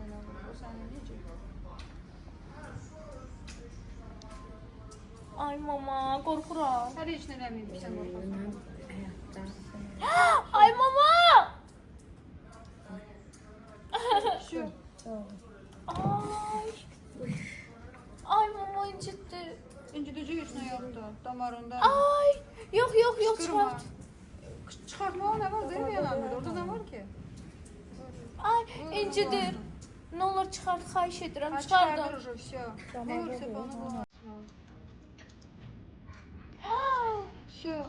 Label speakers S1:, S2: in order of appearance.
S1: sənə vurur. O sənə necə?
S2: Ay mama, qorxuram.
S1: Hər heç nə eləməyib, sən qorxursan.
S2: Ay mama!
S1: Şu.
S2: Ay. Ay mama incitdi.
S1: İncidici heç nə yoxdur. Damarında.
S2: Ay. Yox,
S1: Qırma.
S2: çıxart.
S1: Çıxartmağa nə var? Deyil yanında. Orada nə var ki?
S2: Ay, incidir. Nə olur çıxart, xahiş edirəm,
S1: Çıxardır
S2: çıxardım.
S1: уже все. Ne vursa bana bu. Все.